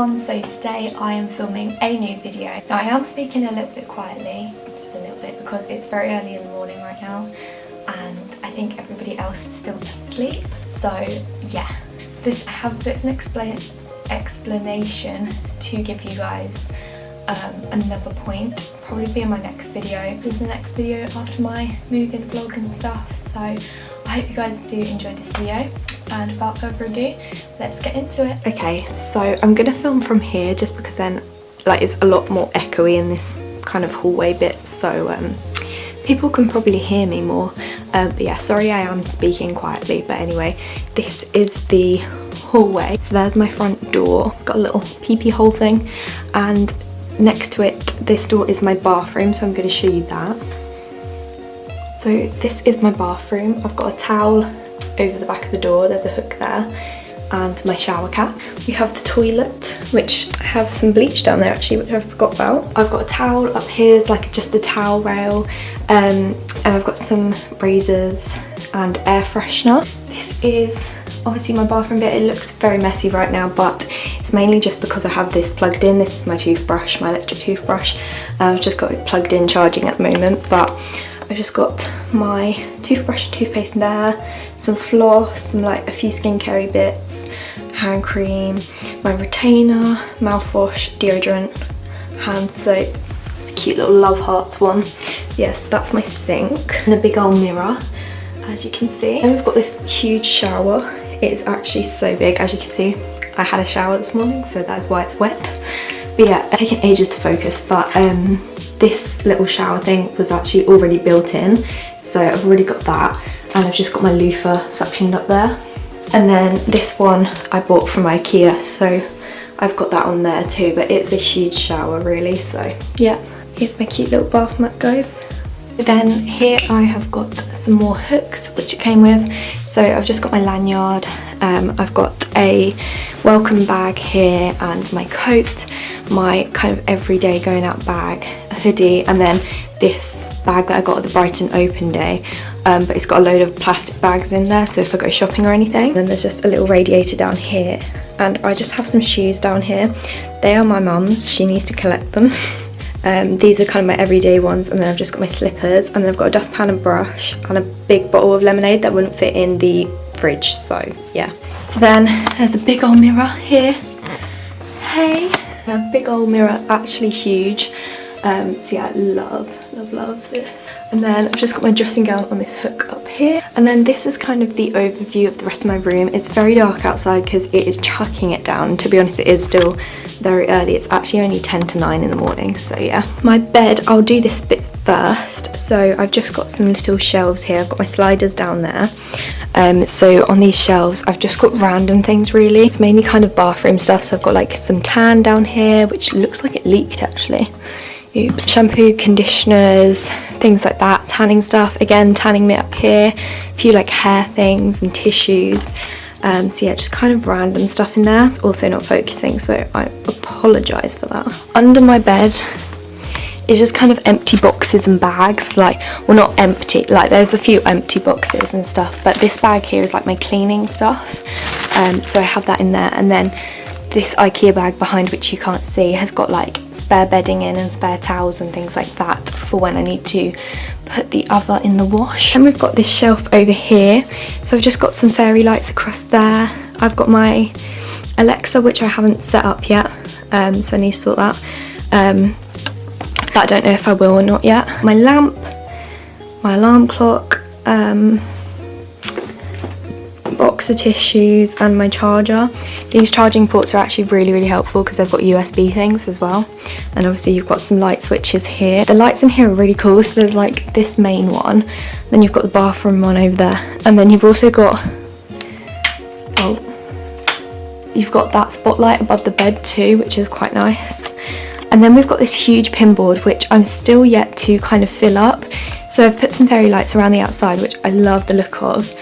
everyone, so today I am filming a new video. Now I am speaking a little bit quietly, just a little bit, because it's very early in the morning right now and I think everybody else is still asleep. So yeah, I have a bit of an explanation to give you guys. Another point, probably be in my next video. This is the next video after my move-in vlog and stuff, so I hope you guys do enjoy this video. And without further ado, let's get into it. Okay, so I'm gonna film from here just because then like it's a lot more echoey in this kind of hallway bit, so people can probably hear me more. But yeah, sorry I am speaking quietly, but anyway, this is the hallway. So there's my front door. It's got a little pee-pee hole thing, and next to it, this door is my bathroom, so I'm going to show you that. So this is my bathroom. I've got a towel over the back of the door, there's a hook there, and my shower cap. We have the toilet, which I have some bleach down there actually, which I forgot about. I've got a towel up here, it's like just a towel rail, and I've got some razors and air freshener. This is obviously my bathroom bit. It looks very messy right now, but it's mainly just because I have this plugged in. This is my toothbrush, my electric toothbrush. I've just got it plugged in charging at the moment, but I just got my toothbrush and toothpaste in there, some floss, some like a few skincare bits, hand cream, my retainer, mouthwash, deodorant, hand soap. It's a cute little love hearts one. Yes, that's my sink, and a big old mirror, as you can see. And we've got this huge shower. It's actually so big, as you can see. I had a shower this morning, so that's why it's wet. But yeah, it's taken ages to focus, but this little shower thing was actually already built in, so I've already got that, and I've just got my loofah suctioned up there. And then this one I bought from IKEA, so I've got that on there too, but it's a huge shower really, so yeah. Here's my cute little bath mat, guys. Then here I have got some more hooks which it came with. So I've just got my lanyard, I've got a welcome bag here, and my coat, my kind of everyday going out bag, a hoodie, and then this bag that I got at the Brighton Open Day, but it's got a load of plastic bags in there, so if I go shopping or anything. Then there's just a little radiator down here, and I just have some shoes down here. They are my mum's, she needs to collect them. These are kind of my everyday ones, and then I've just got my slippers, and then I've got a dustpan and brush and a big bottle of lemonade that wouldn't fit in the fridge, so yeah. So then there's a big old mirror here. Hey! A big old mirror, actually huge. So yeah, love this. And then I've just got my dressing gown on this hook up here. And then this is kind of the overview of the rest of my room. It's very dark outside because it is chucking it down. To be honest, it is still very early. It's actually only 10 to 9 in the morning, so yeah. My bed, I'll do this bit first. So I've just got some little shelves here. I've got my sliders down there. So on these shelves, I've just got random things really. It's mainly kind of bathroom stuff. So I've got like some tan down here, which looks like it leaked actually. Oops. Shampoo, conditioners, things like that, tanning stuff. Again, tanning mitt up here, a few like hair things and tissues. So yeah, just kind of random stuff in there. Also not focusing, so I apologise for that. Under my bed is just kind of empty boxes and bags. Like, well, not empty, like there's a few empty boxes and stuff, but this bag here is like my cleaning stuff. So I have that in there, and then this IKEA bag behind, which you can't see, has got like spare bedding in and spare towels and things like that for when I need to put the other in the wash. And we've got this shelf over here, so I've just got some fairy lights across there. I've got my Alexa, which I haven't set up yet, so I need to sort that. But I don't know if I will or not yet. My lamp, my alarm clock, box of tissues, and my charger. These charging ports are actually really helpful because they've got USB things as well, and obviously you've got some light switches here. The lights in here are really cool. So there's like this main one, then you've got the bathroom one over there, and then you've also got you've got that spotlight above the bed too, which is quite nice. And then we've got this huge pin board, which I'm still yet to kind of fill up. So I've put some fairy lights around the outside, which I love the look of.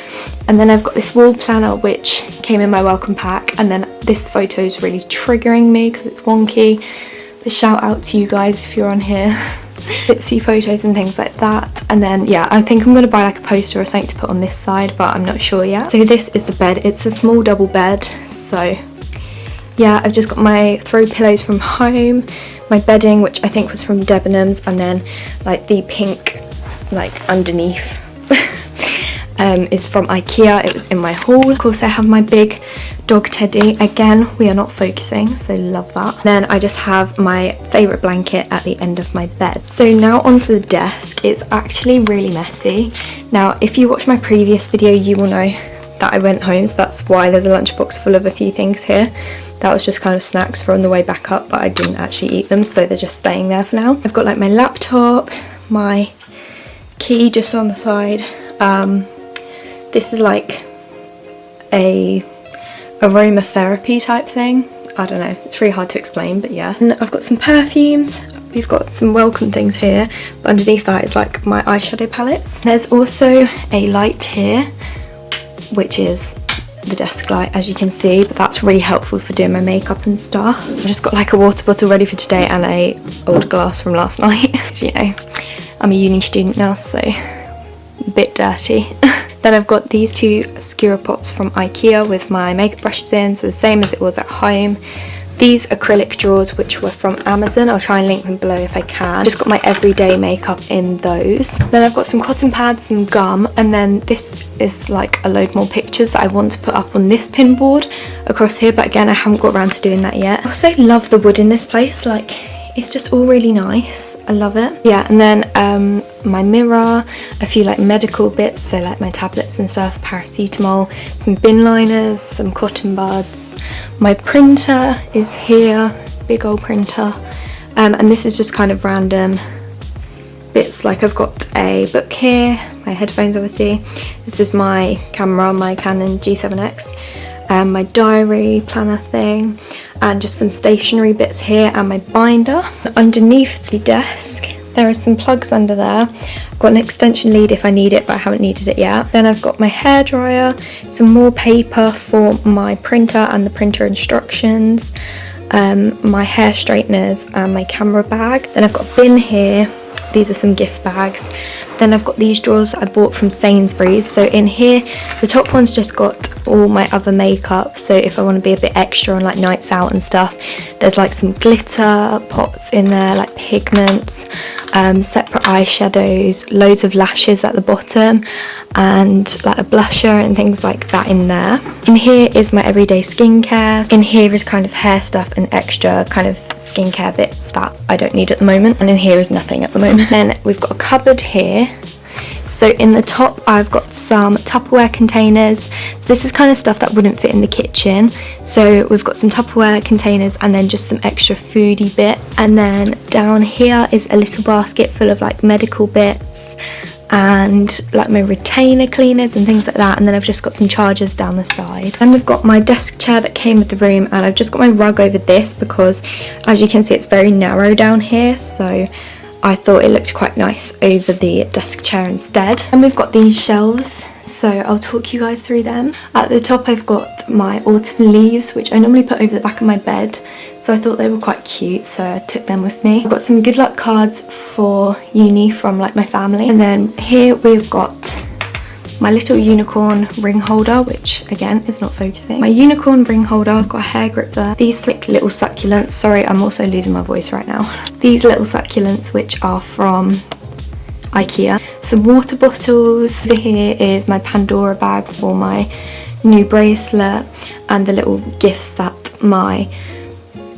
And then I've got this wall planner, which came in my welcome pack. And then this photo is really triggering me because it's wonky. But shout out to you guys if you're on here. Bitsy photos and things like that. And then yeah, I think I'm going to buy like a poster or something to put on this side, but I'm not sure yet. So this is the bed. It's a small double bed, so yeah, I've just got my throw pillows from home, my bedding, which I think was from Debenhams, and then like the pink like underneath is from IKEA. It was in my haul. Of course I have my big dog teddy. Again, we are not focusing, so love that. Then I just have my favourite blanket at the end of my bed. So now onto the desk. It's actually really messy. Now if you watched my previous video you will know that I went home, so that's why there's a lunchbox full of a few things here. That was just kind of snacks for on the way back up, but I didn't actually eat them, so they're just staying there for now. I've got like my laptop, my key just on the side. This is like a aromatherapy type thing. I don't know, it's really hard to explain, but yeah. And I've got some perfumes. We've got some welcome things here, but underneath that is like my eyeshadow palettes. There's also a light here, which is the desk light, as you can see, but that's really helpful for doing my makeup and stuff. I've just got like a water bottle ready for today and a old glass from last night. So, you know, I'm a uni student now, so a bit dirty. Then I've got these two skewer pots from IKEA with my makeup brushes in, so the same as it was at home. These acrylic drawers, which were from Amazon. I'll try and link them below if I can. Just got my everyday makeup in those. Then I've got some cotton pads, some gum, and then this is like a load more pictures that I want to put up on this pin board across here, but again I haven't got around to doing that yet. I also love the wood in this place, like it's just all really nice. I love it. Yeah, and then my mirror, a few like medical bits, so like my tablets and stuff, paracetamol, some bin liners, some cotton buds. My printer is here, big old printer, and this is just kind of random bits. Like I've got a book here, my headphones obviously, this is my camera, my Canon G7X, my diary planner thing, and just some stationery bits here, and my binder. Underneath the desk there are some plugs under there. I've got an extension lead if I need it, but I haven't needed it yet. Then I've got my hairdryer, some more paper for my printer and the printer instructions, my hair straighteners and my camera bag. Then I've got a bin here. These are some gift bags. Then I've got these drawers that I bought from Sainsbury's. So in here, the top one's just got all my other makeup. So if I want to be a bit extra on like nights out and stuff, there's like some glitter pots in there, like pigments, separate eyeshadows, loads of lashes at the bottom, and like a blusher and things like that in there. In here is my everyday skincare. In here is kind of hair stuff and extra kind of skincare bits that I don't need at the moment, and in here is nothing at the moment. Then we've got a cupboard here. So in the top I've got some Tupperware containers. This is kind of stuff that wouldn't fit in the kitchen, so we've got some Tupperware containers and then just some extra foodie bits. And then down here is a little basket full of like medical bits and like my retainer cleaners and things like that, and then I've just got some chargers down the side. And we've got my desk chair that came with the room, and I've just got my rug over this because as you can see it's very narrow down here, so I thought it looked quite nice over the desk chair instead. And we've got these shelves, so I'll talk you guys through them. At the top I've got my autumn leaves, which I normally put over the back of my bed, so I thought they were quite cute, so I took them with me. I've got some good luck cards for uni from like my family. And then here we've got my little unicorn ring holder, which again is not focusing. My unicorn ring holder, I've got a hair grip there. These 3 little succulents, sorry I'm also losing my voice right now. These little succulents which are from IKEA. Some water bottles. Over here is my Pandora bag for my new bracelet and the little gifts that my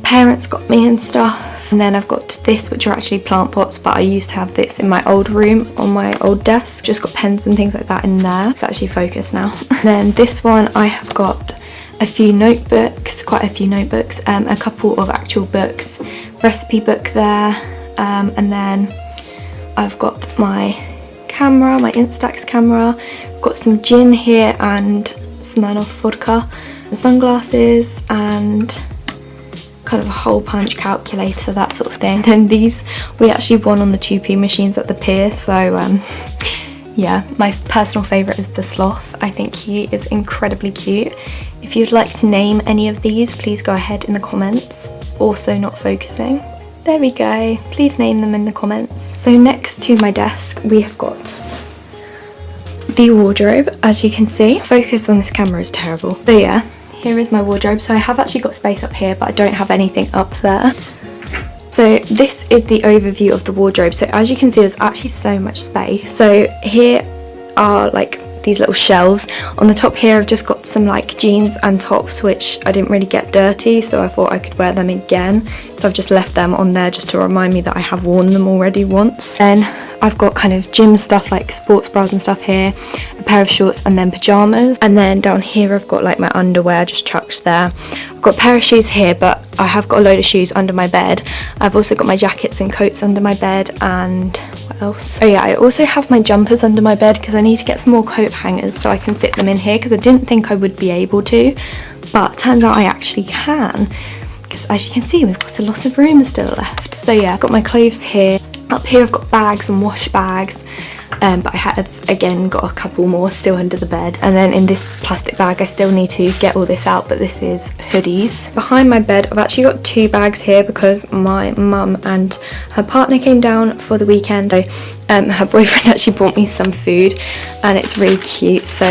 parents got me and stuff. And then I've got this, which are actually plant pots, but I used to have this in my old room on my old desk. Just got pens and things like that in there. It's actually focused now. Then this one I have got a few notebooks, quite a few notebooks, a couple of actual books, recipe book there, and then I've got my camera, my Instax camera, got some gin here and Smirnoff vodka, sunglasses, and kind of a hole punch calculator, that sort of thing. And these we actually won on the 2p machines at the pier, so yeah, my personal favourite is the sloth. I think he is incredibly cute. If you'd like to name any of these, please go ahead in the comments. Also not focusing. There we go, please name them in the comments. So next to my desk we have got the wardrobe. As you can see, focus on this camera is terrible, but yeah, here is my wardrobe. So I have actually got space up here, but I don't have anything up there. So this is the overview of the wardrobe. So as you can see, there's actually so much space. So here are like these little shelves. On the top here I've just got some like jeans and tops which I didn't really get dirty, so I thought I could wear them again, so I've just left them on there just to remind me that I have worn them already once. Then I've got kind of gym stuff like sports bras and stuff here, a pair of shorts and then pyjamas, and then down here I've got like my underwear just chucked there. I've got a pair of shoes here, but I have got a load of shoes under my bed. I've also got my jackets and coats under my bed, and what else? Oh yeah, I also have my jumpers under my bed because I need to get some more coat hangers so I can fit them in here, because I didn't think I would be able to, but turns out I actually can, because as you can see we've got a lot of room still left. So yeah, I've got my clothes here. Up here I've got bags and wash bags, but I have again got a couple more still under the bed. And then in this plastic bag I still need to get all this out, but this is hoodies. Behind my bed I've actually got 2 bags here because my mum and her partner came down for the weekend. So her boyfriend actually bought me some food and it's really cute, so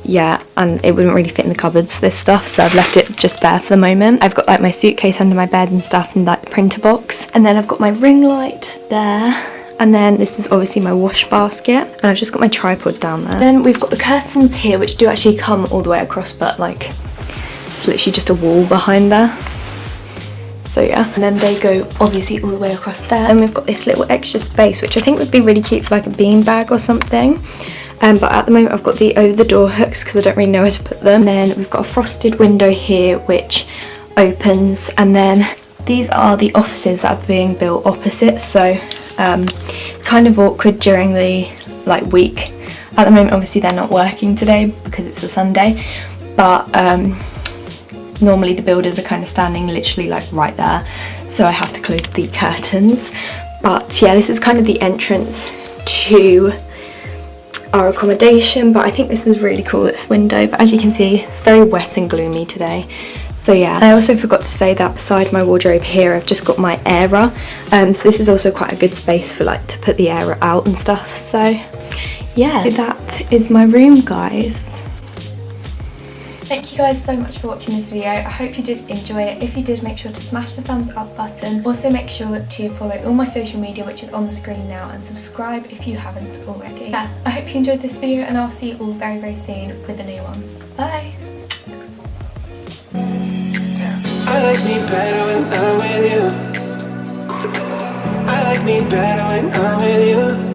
yeah, and it wouldn't really fit in the cupboards, this stuff, so I've left it just there for the moment. I've got like my suitcase under my bed and stuff, and like the printer box, and then I've got my ring light there, and then this is obviously my wash basket, and I've just got my tripod down there. Then we've got the curtains here which do actually come all the way across, but like it's literally just a wall behind there. So yeah, and then they go obviously all the way across there, and we've got this little extra space which I think would be really cute for like a bean bag or something, but at the moment I've got the over the door hooks because I don't really know where to put them. And then we've got a frosted window here which opens, and then these are the offices that are being built opposite, so kind of awkward during the like week. At the moment obviously they're not working today because it's a Sunday, but normally the builders are kind of standing literally like right there, so I have to close the curtains. But yeah, this is kind of the entrance to our accommodation, but I think this is really cool, this window, but as you can see it's very wet and gloomy today. So yeah, I also forgot to say that beside my wardrobe here I've just got my airer, so this is also quite a good space for like to put the airer out and stuff. So yeah, that is my room, guys. Thank you guys so much for watching this video. I hope you did enjoy it. If you did, make sure to smash the thumbs up button. Also make sure to follow all my social media which is on the screen now, and subscribe if you haven't already. Yeah, I hope you enjoyed this video, and I'll see you all very, very soon with a new one. Bye! I like me better when I'm with you. I like me better when I'm